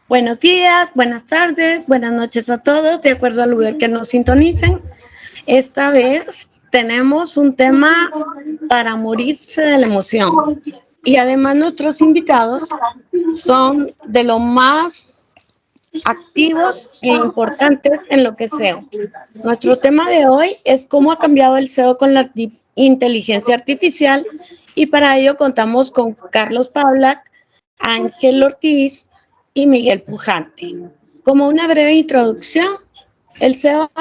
Buenos días, buenas tardes, buenas noches a todos, de acuerdo al lugar que nos sintonicen. Esta vez tenemos un tema para morirse de la emoción. Y además nuestros invitados son de los más activos e importantes en lo que es SEO. Nuestro tema de hoy es cómo ha cambiado el SEO con la inteligencia artificial, y para ello contamos con Carlos Pavlak, Ángel Ortiz y Miguel Pujante. Como una breve introducción, el SEO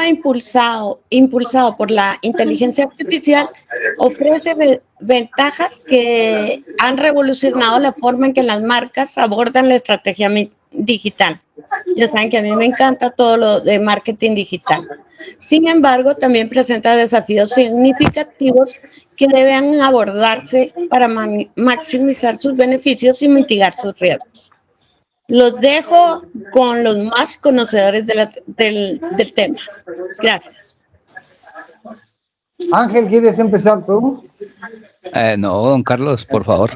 impulsado por la inteligencia artificial ofrece ventajas que han revolucionado la forma en que las marcas abordan la estrategia digital. Ya saben que a mí me encanta todo lo de marketing digital. Sin embargo, también presenta desafíos significativos que deben abordarse para maximizar sus beneficios y mitigar sus riesgos. Los dejo con los más conocedores del tema. Gracias. Ángel, ¿quieres empezar tú? No, don Carlos, por favor.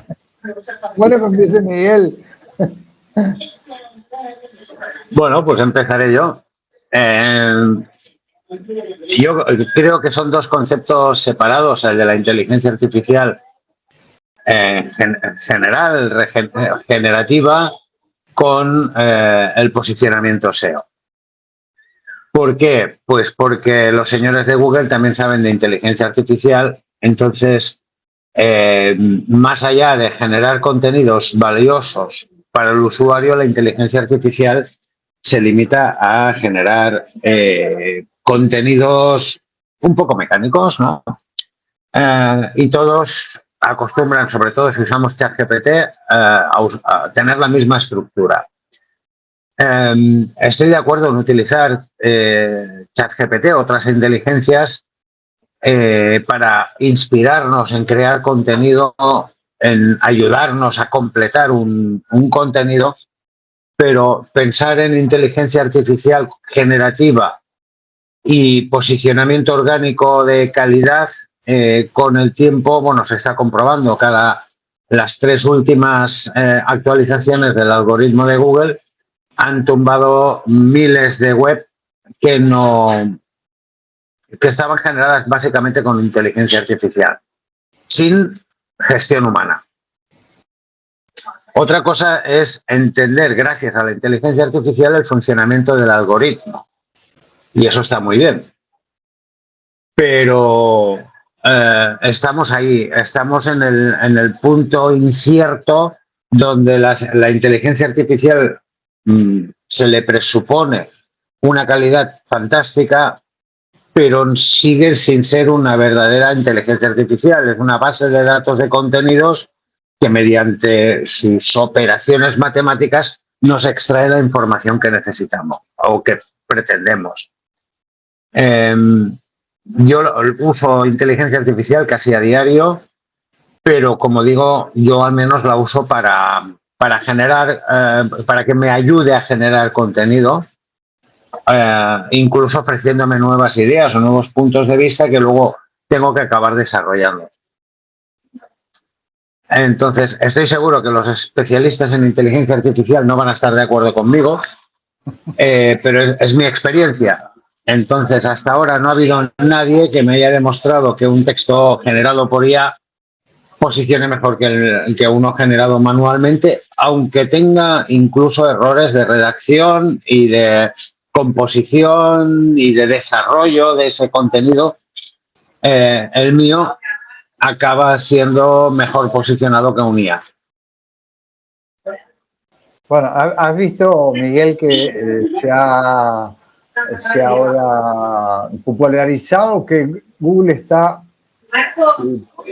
Bueno, que empiece Miguel. Bueno, pues empezaré yo. Yo creo que son dos conceptos separados, el de la inteligencia artificial general, generativa, con el posicionamiento SEO. ¿Por qué? Pues porque los señores de Google también saben de inteligencia artificial, entonces, más allá de generar contenidos valiosos para el usuario, la inteligencia artificial se limita a generar contenidos un poco mecánicos, ¿no? Y todos acostumbran, sobre todo si usamos ChatGPT, a tener la misma estructura. Estoy de acuerdo en utilizar ChatGPT o otras inteligencias para inspirarnos en crear contenido, en ayudarnos a completar un contenido, pero pensar en inteligencia artificial generativa y posicionamiento orgánico de calidad, con el tiempo, bueno, se está comprobando. Las 3 últimas actualizaciones del algoritmo de Google han tumbado miles de web que estaban generadas básicamente con inteligencia artificial, sin gestión humana. Otra cosa es entender, gracias a la inteligencia artificial, el funcionamiento del algoritmo. Y eso está muy bien. Pero estamos ahí, estamos en el punto incierto donde la inteligencia artificial se le presupone una calidad fantástica, pero sigue sin ser una verdadera inteligencia artificial. Es una base de datos de contenidos que mediante sus operaciones matemáticas nos extrae la información que necesitamos o que pretendemos. Yo uso inteligencia artificial casi a diario, pero como digo, yo al menos la uso para generar, para que me ayude a generar contenido, incluso ofreciéndome nuevas ideas o nuevos puntos de vista que luego tengo que acabar desarrollando. Entonces, estoy seguro que los especialistas en inteligencia artificial no van a estar de acuerdo conmigo, pero es mi experiencia. Entonces, hasta ahora no ha habido nadie que me haya demostrado que un texto generado por IA posicione mejor que uno generado manualmente, aunque tenga incluso errores de redacción y de composición y de desarrollo de ese contenido. El mío acaba siendo mejor posicionado que un IA. Bueno, has visto, Miguel, que se ha ahora popularizado que Google está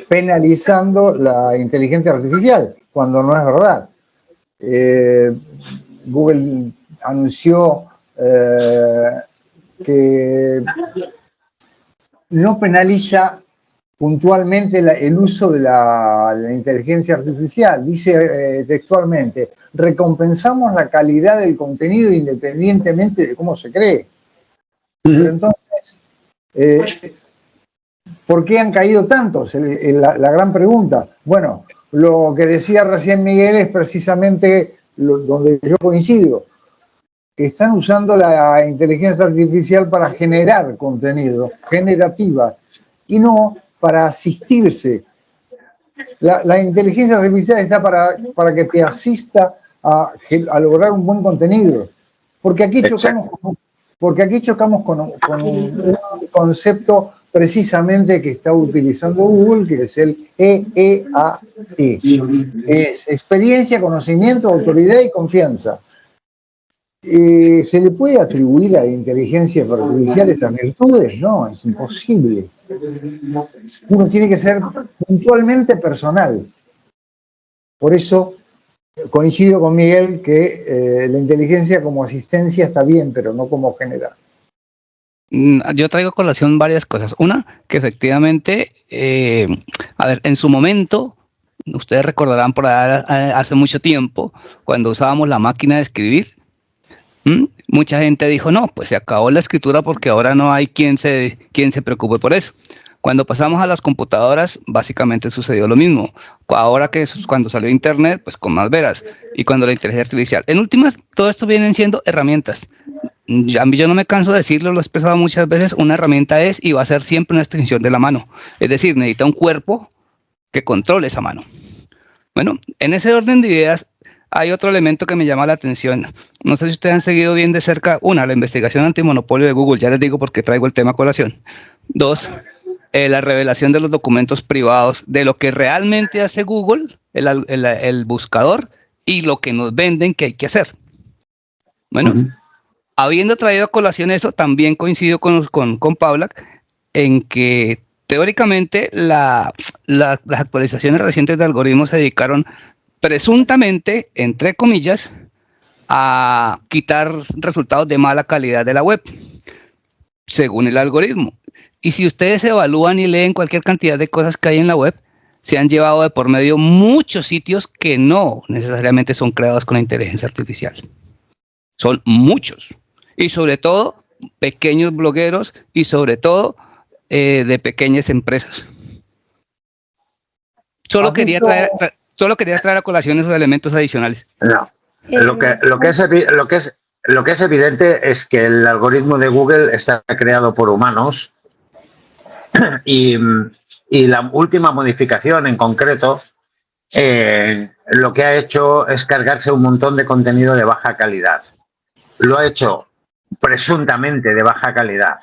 penalizando la inteligencia artificial, cuando no es verdad. Google anunció que no penaliza puntualmente el uso de la inteligencia artificial. Dice textualmente: recompensamos la calidad del contenido independientemente de cómo se cree. Pero entonces, ¿por qué han caído tantos? La gran pregunta. Bueno, lo que decía recién Miguel es precisamente donde yo coincido. están usando la inteligencia artificial para generar contenido, generativa, y no para asistirse. La inteligencia artificial está para que te asista a lograr un buen contenido. Porque aquí chocamos con un concepto precisamente que está utilizando Google, que es el EEAT. Es experiencia, conocimiento, autoridad y confianza. ¿Se le puede atribuir a la inteligencia artificial esas virtudes? No, es imposible. Uno tiene que ser puntualmente personal. Por eso coincido con Miguel que la inteligencia como asistencia está bien, pero no como general. Yo traigo a colación varias cosas. Una, que efectivamente, a ver, en su momento, ustedes recordarán por ahí hace mucho tiempo, cuando usábamos la máquina de escribir, mucha gente dijo, no, pues se acabó la escritura porque ahora no hay quien se preocupe por eso. Cuando pasamos a las computadoras, básicamente sucedió lo mismo. Ahora que cuando salió Internet, pues con más veras. Y cuando la inteligencia artificial. En últimas, todo esto vienen siendo herramientas. A mí yo no me canso de decirlo, lo he expresado muchas veces, una herramienta es y va a ser siempre una extensión de la mano. Es decir, necesita un cuerpo que controle esa mano. Bueno, en ese orden de ideas, hay otro elemento que me llama la atención. No sé si ustedes han seguido bien de cerca, una, la investigación antimonopolio de Google, ya les digo porque traigo el tema a colación. Dos, la revelación de los documentos privados, de lo que realmente hace Google, el buscador, y lo que nos venden que hay que hacer. Bueno, habiendo traído a colación eso, también coincido con Paula en que teóricamente las actualizaciones recientes de algoritmos se dedicaron presuntamente, entre comillas, a quitar resultados de mala calidad de la web, según el algoritmo. Y si ustedes evalúan y leen cualquier cantidad de cosas que hay en la web, se han llevado de por medio muchos sitios que no necesariamente son creados con la inteligencia artificial. Son muchos. Y sobre todo, pequeños blogueros y sobre todo de pequeñas empresas. Solo quería traer a colación esos elementos adicionales. No. Lo que es evidente es que el algoritmo de Google está creado por humanos y la última modificación en concreto lo que ha hecho es cargarse un montón de contenido de baja calidad. Lo ha hecho presuntamente de baja calidad.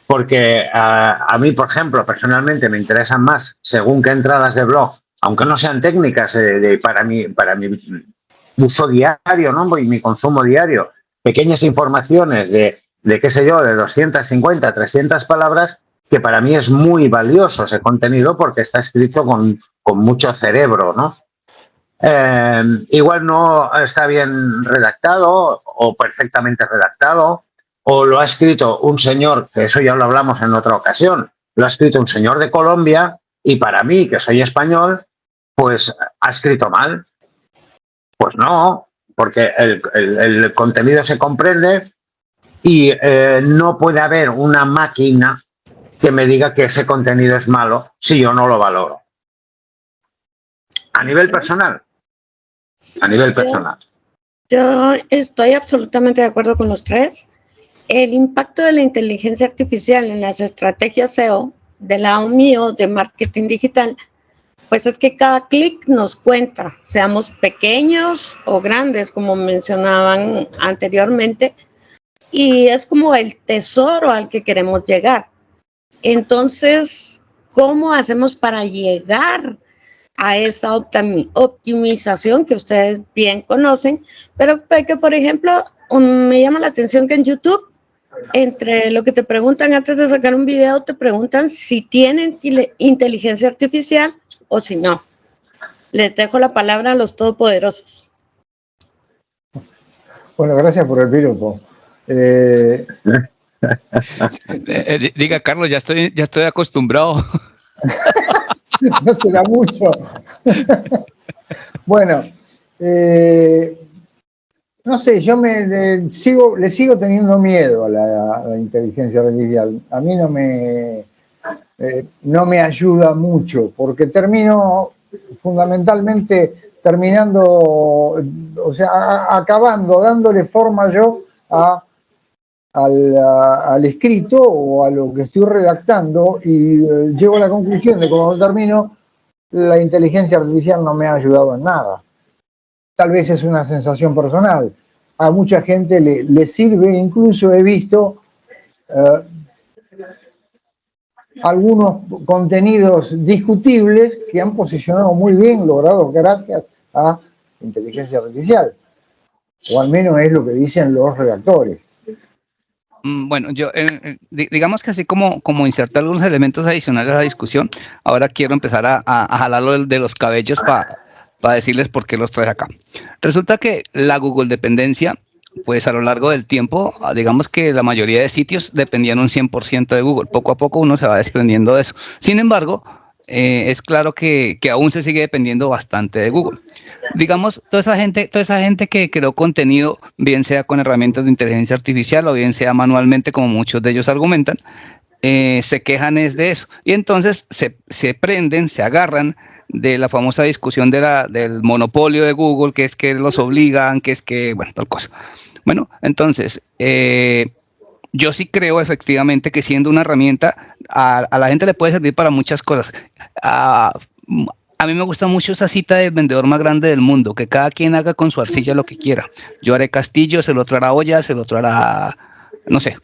Porque a mí, por ejemplo, personalmente me interesan más según qué entradas de blog, aunque no sean técnicas para mi uso diario, ¿no? Y mi consumo diario, pequeñas informaciones de qué sé yo, de 250, 300 palabras, que para mí es muy valioso ese contenido porque está escrito con mucho cerebro, ¿no? Igual no está bien redactado o perfectamente redactado, o lo ha escrito un señor, que eso ya lo hablamos en otra ocasión, lo ha escrito un señor de Colombia y para mí, que soy español, pues ha escrito mal. Pues no, porque el contenido se comprende y no puede haber una máquina que me diga que ese contenido es malo si yo no lo valoro. A nivel personal. A nivel personal. Yo estoy absolutamente de acuerdo con los tres. El impacto de la inteligencia artificial en las estrategias SEO del lado mío de marketing digital, pues es que cada clic nos cuenta, seamos pequeños o grandes, como mencionaban anteriormente, y es como el tesoro al que queremos llegar. Entonces, ¿cómo hacemos para llegar a esa optimización que ustedes bien conocen? Pero que, por ejemplo, me llama la atención que en YouTube, entre lo que te preguntan antes de sacar un video, te preguntan si tienen inteligencia artificial o si no. Les dejo la palabra a los todopoderosos. Bueno, gracias por el piropo. Diga, Carlos, ya estoy acostumbrado. No será mucho. Bueno, no sé, yo le sigo teniendo miedo a la inteligencia artificial. A mí no me ayuda mucho, porque termino fundamentalmente acabando, dándole forma yo al escrito o a lo que estoy redactando y llego a la conclusión de que cuando termino, la inteligencia artificial no me ha ayudado en nada. Tal vez es una sensación personal. A mucha gente le sirve, incluso he visto algunos contenidos discutibles que han posicionado muy bien, logrados gracias a inteligencia artificial. O al menos es lo que dicen los redactores. Bueno, yo digamos que así como insertar algunos elementos adicionales a la discusión, ahora quiero empezar a jalarlo de los cabellos para decirles por qué los traes acá. Resulta que la Google dependencia, pues a lo largo del tiempo, digamos que la mayoría de sitios dependían un 100% de Google. Poco a poco uno se va desprendiendo de eso. Sin embargo, es claro que aún se sigue dependiendo bastante de Google. Digamos, toda esa gente que creó contenido, bien sea con herramientas de inteligencia artificial o bien sea manualmente, como muchos de ellos argumentan, se quejan es de eso. Y entonces se prenden, se agarran de la famosa discusión del monopolio de Google, que es que los obligan, que es que, bueno, tal cosa. Bueno, entonces, yo sí creo efectivamente que siendo una herramienta, a la gente le puede servir para muchas cosas. A mí me gusta mucho esa cita del vendedor más grande del mundo, que cada quien haga con su arcilla lo que quiera. Yo haré castillos, el otro hará ollas, el otro hará, no sé,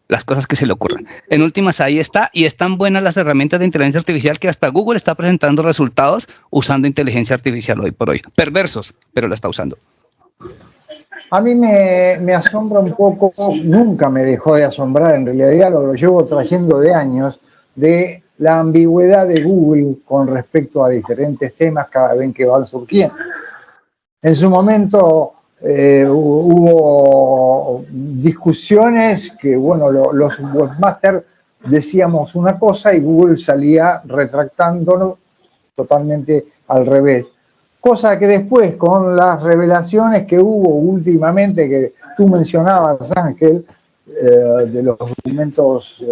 las cosas que se le ocurran. En últimas, ahí está, y están buenas las herramientas de inteligencia artificial que hasta Google está presentando resultados usando inteligencia artificial hoy por hoy. Perversos, pero la está usando. A mí me asombra un poco, nunca me dejó de asombrar, en realidad lo llevo trayendo de años, de la ambigüedad de Google con respecto a diferentes temas cada vez que van surgiendo. En su momento hubo discusiones que, bueno, los webmasters decíamos una cosa y Google salía retractándolo totalmente al revés. Cosa que después, con las revelaciones que hubo últimamente, que tú mencionabas, Ángel, de los documentos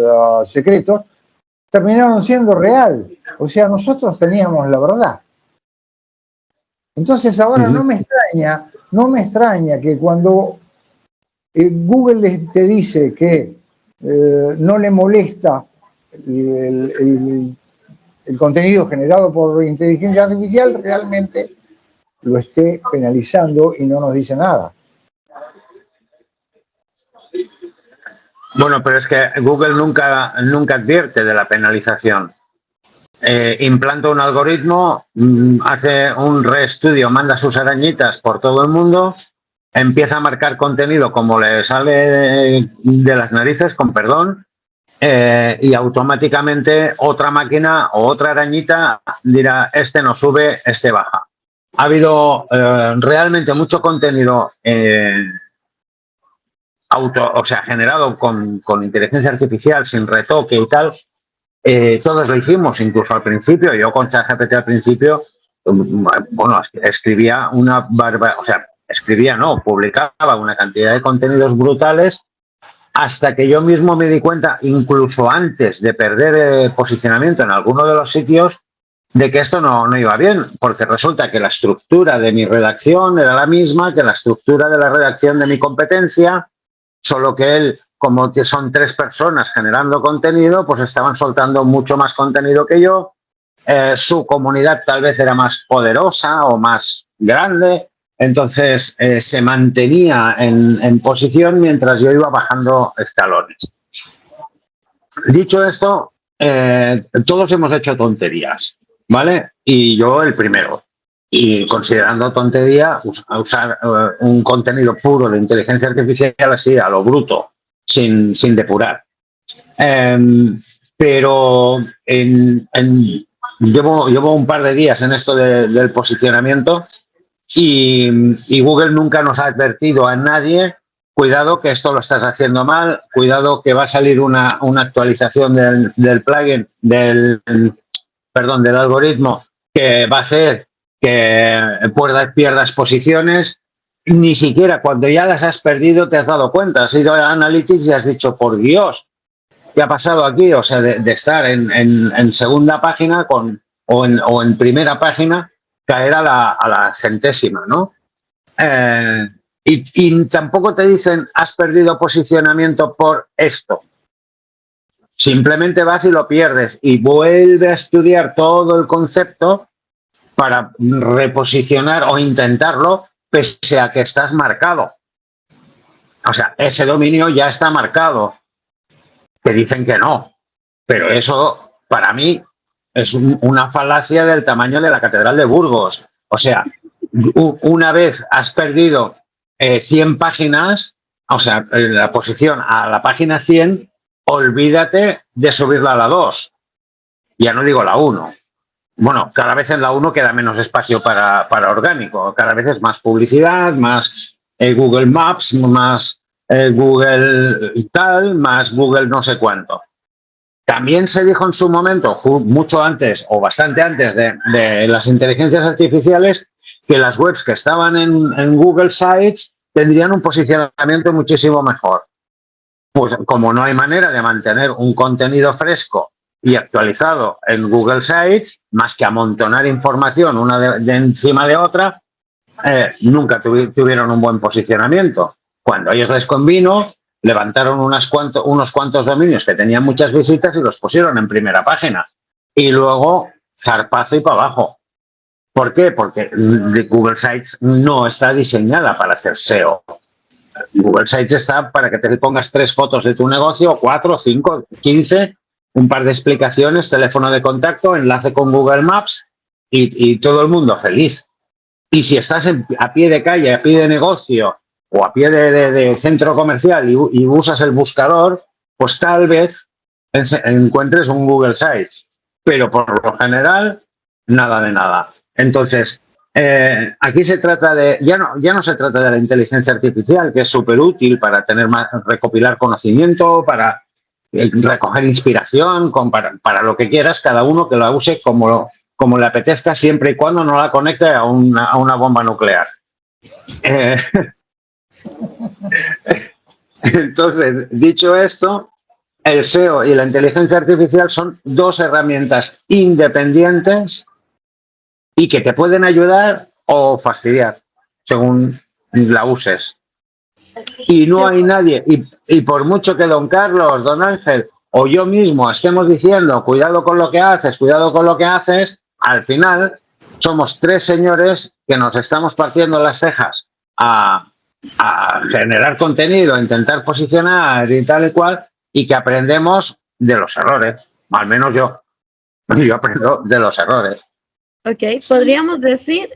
secretos, terminaron siendo real. O sea, nosotros teníamos la verdad. Entonces ahora no me extraña que cuando Google te dice que no le molesta el contenido generado por inteligencia artificial, realmente lo esté penalizando y no nos dice nada. Bueno, pero es que Google nunca advierte de la penalización. Implanta un algoritmo, hace un reestudio, manda sus arañitas por todo el mundo, empieza a marcar contenido como le sale de las narices, con perdón, y automáticamente otra máquina o otra arañita dirá, este no sube, este baja. Ha habido realmente mucho contenido generado con inteligencia artificial, sin retoque y tal. Todos lo hicimos, incluso al principio. Yo con ChatGPT al principio, bueno, escribía publicaba una cantidad de contenidos brutales, hasta que yo mismo me di cuenta, incluso antes de perder posicionamiento en alguno de los sitios, de que esto no iba bien, porque resulta que la estructura de mi redacción era la misma que la estructura de la redacción de mi competencia, solo que él, como que son 3 personas generando contenido, pues estaban soltando mucho más contenido que yo. Su comunidad tal vez era más poderosa o más grande, entonces se mantenía en posición mientras yo iba bajando escalones. Dicho esto, todos hemos hecho tonterías, ¿vale? Y yo el primero. Y considerando tontería, usar un contenido puro de inteligencia artificial así, a lo bruto, sin depurar. Pero llevo un par de días en esto del posicionamiento y Google nunca nos ha advertido a nadie, cuidado que esto lo estás haciendo mal, cuidado que va a salir una actualización del plugin, del algoritmo, que va a hacer que pierdas posiciones. Ni siquiera cuando ya las has perdido te has dado cuenta. Has ido a Analytics y has dicho, por Dios, ¿qué ha pasado aquí? O sea, de estar en segunda página o en primera página, caer a la centésima, ¿no? Y tampoco te dicen, has perdido posicionamiento por esto. Simplemente vas y lo pierdes y vuelve a estudiar todo el concepto para reposicionar o intentarlo pese a que estás marcado. O sea, ese dominio ya está marcado. Te dicen que no. Pero eso, para mí, es una falacia del tamaño de la Catedral de Burgos. O sea, una vez has perdido 100 páginas, o sea, la posición a la página 100, olvídate de subirla a la 2. Ya no digo la 1. Bueno, cada vez en la 1 queda menos espacio para orgánico. Cada vez es más publicidad, más Google Maps, más Google tal, más Google no sé cuánto. También se dijo en su momento, mucho antes o bastante antes de las inteligencias artificiales, que las webs que estaban en Google Sites tendrían un posicionamiento muchísimo mejor. Pues como no hay manera de mantener un contenido fresco y actualizado en Google Sites, más que amontonar información una de encima de otra, nunca tuvieron un buen posicionamiento. Cuando a ellos les convino, levantaron unos cuantos dominios que tenían muchas visitas y los pusieron en primera página. Y luego, zarpazo y para abajo. ¿Por qué? Porque Google Sites no está diseñada para hacer SEO. Google Sites está para que te pongas 3 fotos de tu negocio, 4, 5, 15, un par de explicaciones, teléfono de contacto, enlace con Google Maps y todo el mundo feliz. Y si estás a pie de calle, a pie de negocio o a pie de centro comercial y usas el buscador, pues tal vez encuentres un Google Sites. Pero por lo general, nada de nada. Entonces, aquí se trata de, ya no se trata de la inteligencia artificial, que es súper útil para recopilar conocimiento, para recoger inspiración, para lo que quieras, cada uno que la use como le apetezca, siempre y cuando no la conecte a una bomba nuclear. Entonces, dicho esto, el SEO y la inteligencia artificial son 2 herramientas independientes y que te pueden ayudar o fastidiar, según la uses. Y no hay nadie, y por mucho que don Carlos, don Ángel o yo mismo estemos diciendo cuidado con lo que haces, al final somos 3 señores que nos estamos partiendo las cejas a generar contenido, a intentar posicionar y tal y cual, y que aprendemos de los errores. Al menos yo aprendo de los errores. Ok, podríamos decir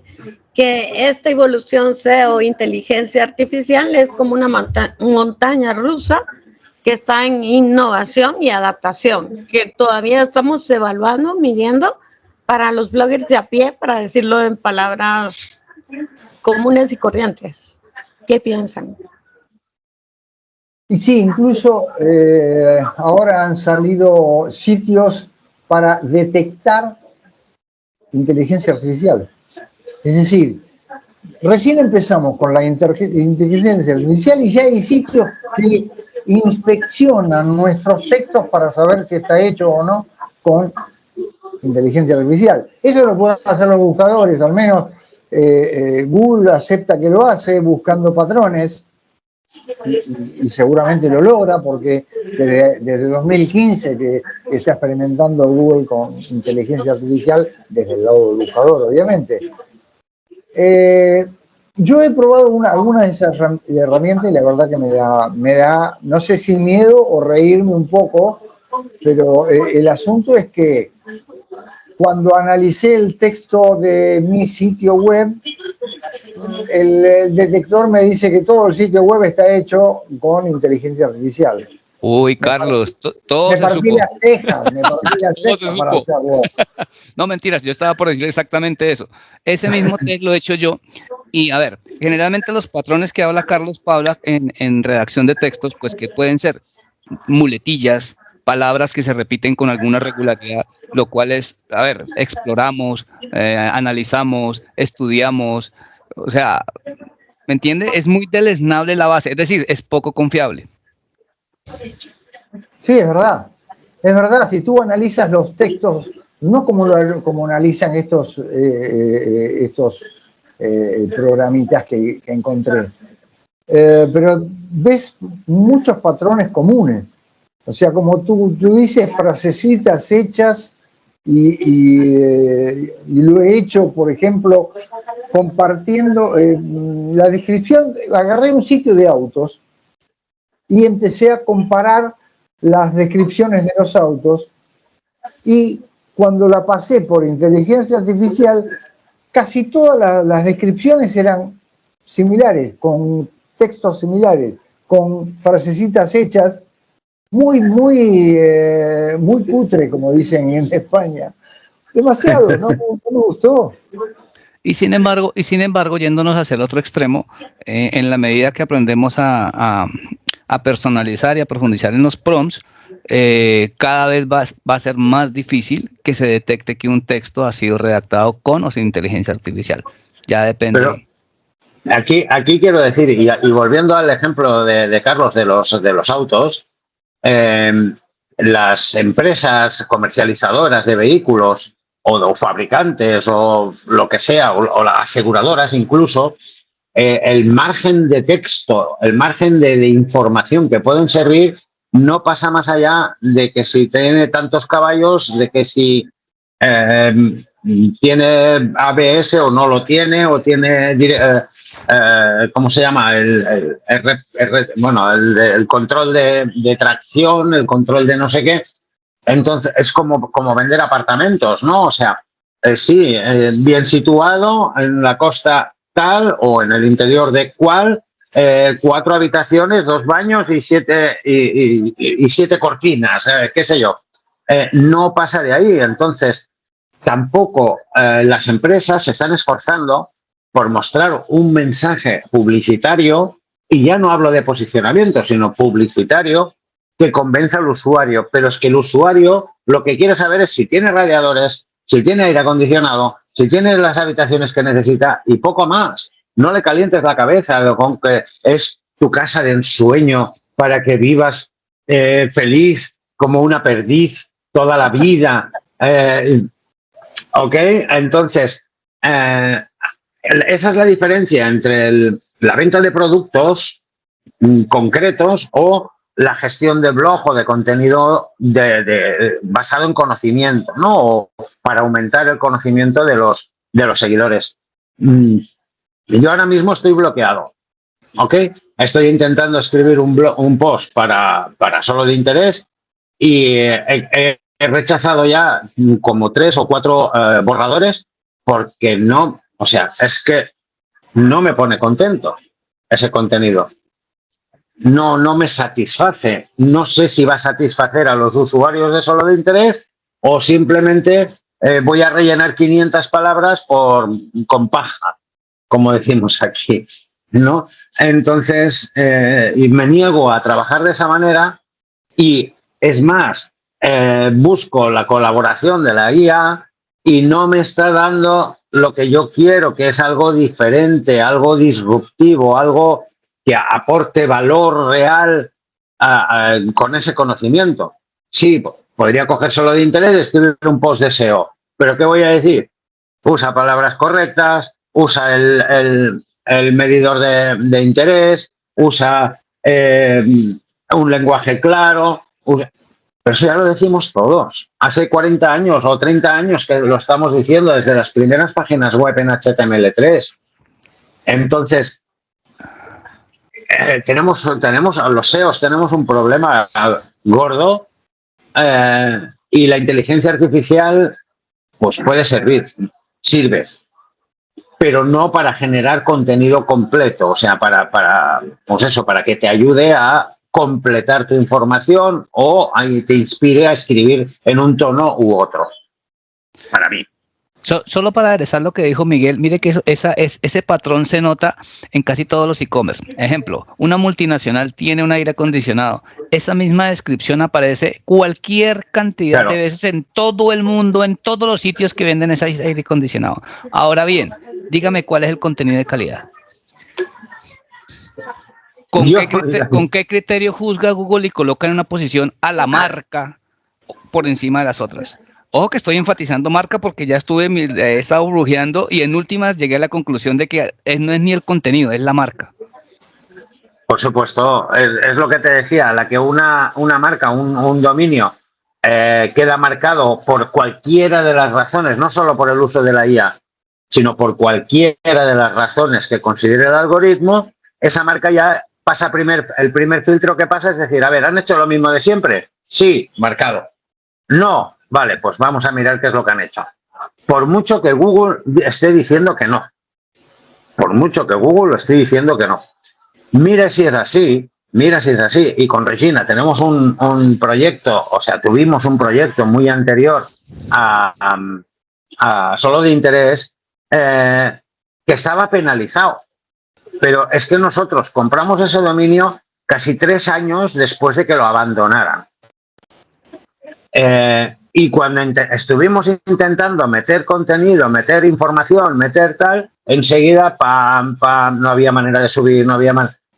que esta evolución SEO, inteligencia artificial, es como una montaña rusa que está en innovación y adaptación, que todavía estamos evaluando, midiendo para los bloggers de a pie, para decirlo en palabras comunes y corrientes. ¿Qué piensan? Y sí, incluso ahora han salido sitios para detectar inteligencia artificial. Es decir, recién empezamos con la inteligencia artificial y ya hay sitios que inspeccionan nuestros textos para saber si está hecho o no con inteligencia artificial. Eso lo pueden hacer los buscadores, al menos Google acepta que lo hace buscando patrones y seguramente lo logra porque desde 2015 que está experimentando Google con inteligencia artificial desde el lado del buscador, obviamente. Yo he probado algunas de esas herramientas y la verdad que me da, no sé si miedo o reírme un poco, pero el asunto es que cuando analicé el texto de mi sitio web, el detector me dice que todo el sitio web está hecho con inteligencia artificial. Uy, Carlos, todo me partí las cejas, para hacerlo. No, mentiras, yo estaba por decir exactamente eso. Ese mismo test lo he hecho yo. Y a ver, generalmente los patrones que habla Carlos Paula en redacción de textos, pues que pueden ser muletillas, palabras que se repiten con alguna regularidad, lo cual es, a ver, exploramos, analizamos, estudiamos, o sea, ¿me entiende? Es muy deleznable la base, es decir, es poco confiable. Sí, es verdad. Es verdad, si tú analizas los textos, no como analizan estos programitas que encontré, pero ves muchos patrones comunes. O sea, como tú dices, frasecitas hechas y lo he hecho, por ejemplo, compartiendo la descripción. Agarré un sitio de autos y empecé a comparar las descripciones de los autos, y cuando la pasé por inteligencia artificial, casi todas las descripciones eran similares, con textos similares, con frasecitas hechas, muy cutre, como dicen en España. Demasiado, no me gustó. Y sin embargo, yéndonos hacia el otro extremo, en la medida que aprendemos a personalizar y a profundizar en los prompts, cada vez va a ser más difícil que se detecte que un texto ha sido redactado con o sin inteligencia artificial. Ya depende. Pero aquí quiero decir, y volviendo al ejemplo de Carlos de los autos, las empresas comercializadoras de vehículos o fabricantes o lo que sea, o las aseguradoras incluso, el margen de texto, el margen de información que pueden servir no pasa más allá de que si tiene tantos caballos, de que si tiene ABS o no lo tiene, o tiene, ¿cómo se llama? El control de tracción, el control de no sé qué. Entonces, es como vender apartamentos, ¿no? O sea, sí, bien situado en la costa tal o en el interior de cual, 4 habitaciones, 2 baños y 7 cortinas, qué sé yo. No pasa de ahí. Entonces, tampoco las empresas se están esforzando por mostrar un mensaje publicitario, y ya no hablo de posicionamiento, sino publicitario, que convenza al usuario. Pero es que el usuario lo que quiere saber es si tiene radiadores, si tiene aire acondicionado, si tiene las habitaciones que necesita y poco más. No le calientes la cabeza con que es tu casa de ensueño para que vivas feliz como una perdiz toda la vida. ¿Ok? Entonces, esa es la diferencia entre la venta de productos concretos o la gestión de blog o de contenido basado en conocimiento, ¿no? O para aumentar el conocimiento de los seguidores. Yo ahora mismo estoy bloqueado, ¿ok? Estoy intentando escribir un post para solo de interés, y he rechazado ya como 3 o 4 borradores porque no, o sea, es que no me pone contento ese contenido. No me satisface. No sé si va a satisfacer a los usuarios de solo de interés o simplemente voy a rellenar 500 palabras con paja, como decimos aquí, ¿no? Entonces, y me niego a trabajar de esa manera, y es más, busco la colaboración de la IA y no me está dando lo que yo quiero, que es algo diferente, algo disruptivo, algo que aporte valor real con ese conocimiento. Sí, podría coger solo de interés y escribir un post de SEO, pero ¿qué voy a decir? Usa palabras correctas, usa el medidor de interés, usa un lenguaje claro, pero eso ya lo decimos todos. Hace 40 años o 30 años que lo estamos diciendo desde las primeras páginas web en HTML3. Entonces, tenemos los SEOs, tenemos un problema gordo, y la inteligencia artificial pues puede sirve, pero no para generar contenido completo, o sea, pues eso, para que te ayude a completar tu información o te inspire a escribir en un tono u otro, para mí. Solo para aderezar lo que dijo Miguel, mire que ese patrón se nota en casi todos los e-commerce. Ejemplo, una multinacional tiene un aire acondicionado. Esa misma descripción aparece cualquier cantidad de veces en todo el mundo, en todos los sitios que venden ese aire acondicionado. Ahora bien, dígame cuál es el contenido de calidad. ¿Con qué criterio juzga Google y coloca en una posición a la marca por encima de las otras? Ojo que estoy enfatizando marca porque ya he estado brujeando y en últimas llegué a la conclusión de que no es ni el contenido, es la marca. Por supuesto, es lo que te decía, la que una marca, un dominio queda marcado por cualquiera de las razones, no solo por el uso de la IA, sino por cualquiera de las razones que considere el algoritmo, esa marca ya pasa el primer filtro que pasa es decir, a ver, ¿han hecho lo mismo de siempre? Sí, marcado. No, vale, pues vamos a mirar qué es lo que han hecho. Por mucho que Google esté diciendo que no. Por mucho que Google lo esté diciendo que no. Mira si es así, y con Regina tenemos un proyecto, o sea, tuvimos un proyecto muy anterior a Solo de Interés, que estaba penalizado. Pero es que nosotros compramos ese dominio casi 3 años después de que lo abandonaran. Y cuando estuvimos intentando meter contenido, meter información, meter tal, enseguida, pam, no había manera de subir,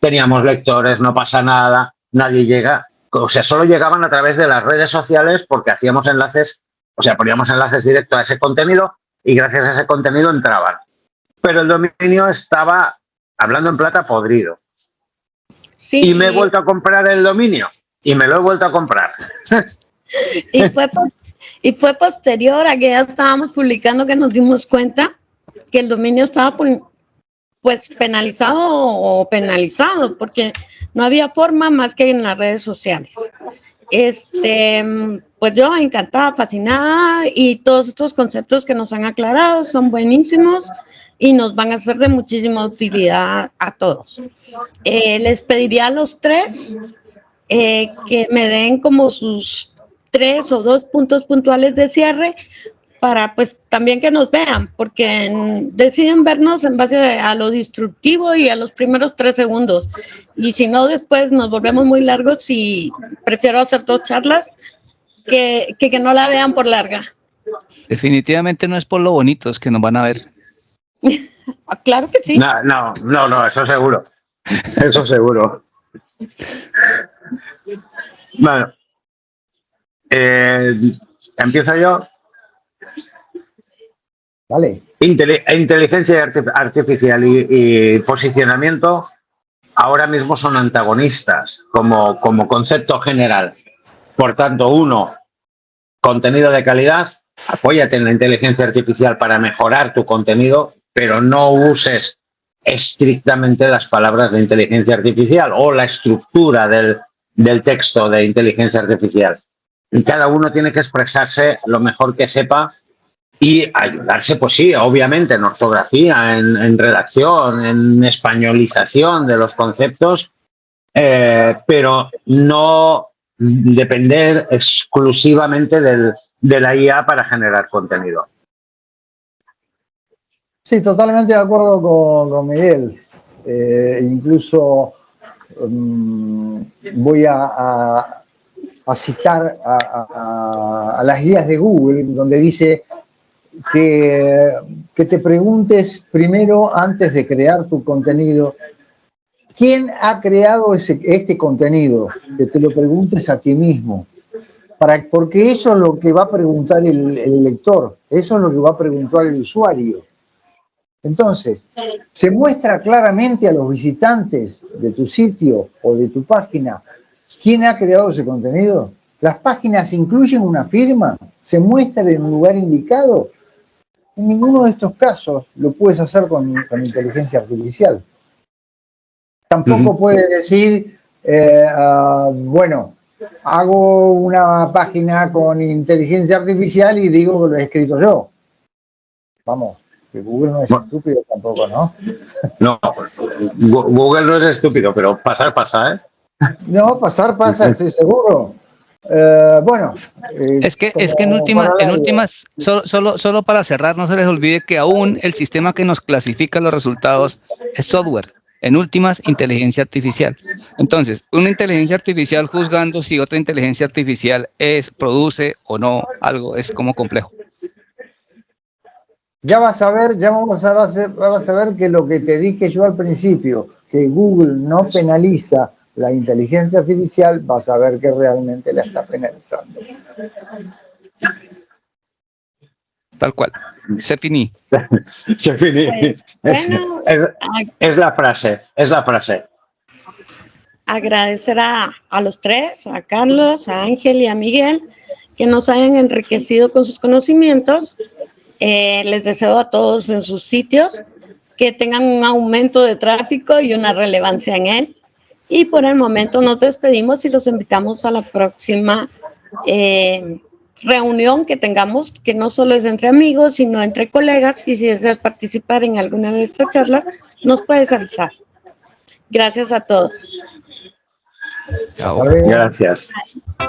teníamos lectores, no pasa nada, nadie llega. O sea, solo llegaban a través de las redes sociales porque hacíamos enlaces, o sea, poníamos enlaces directos a ese contenido y gracias a ese contenido entraban. Pero el dominio estaba, hablando en plata, podrido. Sí. Y me he vuelto a comprar el dominio y me lo he vuelto a comprar. Y fue posterior a que ya estábamos publicando que nos dimos cuenta que el dominio estaba pues penalizado porque no había forma más que en las redes sociales. Pues yo encantada, fascinada, y todos estos conceptos que nos han aclarado son buenísimos y nos van a ser de muchísima utilidad a todos. Les pediría a los tres que me den como sus 3 o 2 puntos puntuales de cierre para pues también que nos vean, porque deciden vernos en base a lo destructivo y a los primeros 3 segundos, y si no después nos volvemos muy largos y prefiero hacer 2 charlas que no la vean por larga. Definitivamente no es por lo bonito, es que nos van a ver. Claro que sí. No, eso seguro. Eso seguro. Bueno, empiezo yo. Vale. Inteligencia artificial y posicionamiento ahora mismo son antagonistas como concepto general. Por tanto, uno, contenido de calidad, apóyate en la inteligencia artificial para mejorar tu contenido, pero no uses estrictamente las palabras de inteligencia artificial o la estructura del texto de inteligencia artificial. Y cada uno tiene que expresarse lo mejor que sepa y ayudarse, pues sí, obviamente, en ortografía, en redacción, en españolización de los conceptos, pero no depender exclusivamente de la IA para generar contenido. Sí, totalmente de acuerdo con Miguel. Incluso voy a citar a las guías de Google, donde dice que te preguntes primero, antes de crear tu contenido, ¿quién ha creado este contenido? Que te lo preguntes a ti mismo. Porque eso es lo que va a preguntar el lector, eso es lo que va a preguntar el usuario. Entonces, se muestra claramente a los visitantes de tu sitio o de tu página quién ha creado ese contenido. Las páginas incluyen una firma, se muestra en un lugar indicado. En ninguno de estos casos lo puedes hacer con inteligencia artificial. Tampoco puedes decir, bueno, hago una página con inteligencia artificial y digo que lo he escrito yo. Vamos, que Google no es estúpido tampoco, ¿no? No, Google no es estúpido, pero pasar pasa, ¿eh? No, pasar pasa, estoy seguro. Bueno. Es que en últimas, solo para cerrar, no se les olvide que aún el sistema que nos clasifica los resultados es software. En últimas, inteligencia artificial. Entonces, una inteligencia artificial juzgando si otra inteligencia artificial produce o no algo, es como complejo. Ya vas a ver que lo que te dije yo al principio, que Google no penaliza la inteligencia artificial, vas a ver que realmente la está penalizando. Tal cual. Se finí. Se finí. Es la frase. agradecer a los tres, a Carlos, a Ángel y a Miguel, que nos hayan enriquecido con sus conocimientos. Les deseo a todos en sus sitios que tengan un aumento de tráfico y una relevancia en él. Y por el momento nos despedimos y los invitamos a la próxima reunión que tengamos, que no solo es entre amigos, sino entre colegas. Y si deseas participar en alguna de estas charlas, nos puedes avisar. Gracias a todos. Chao. Gracias. Bye.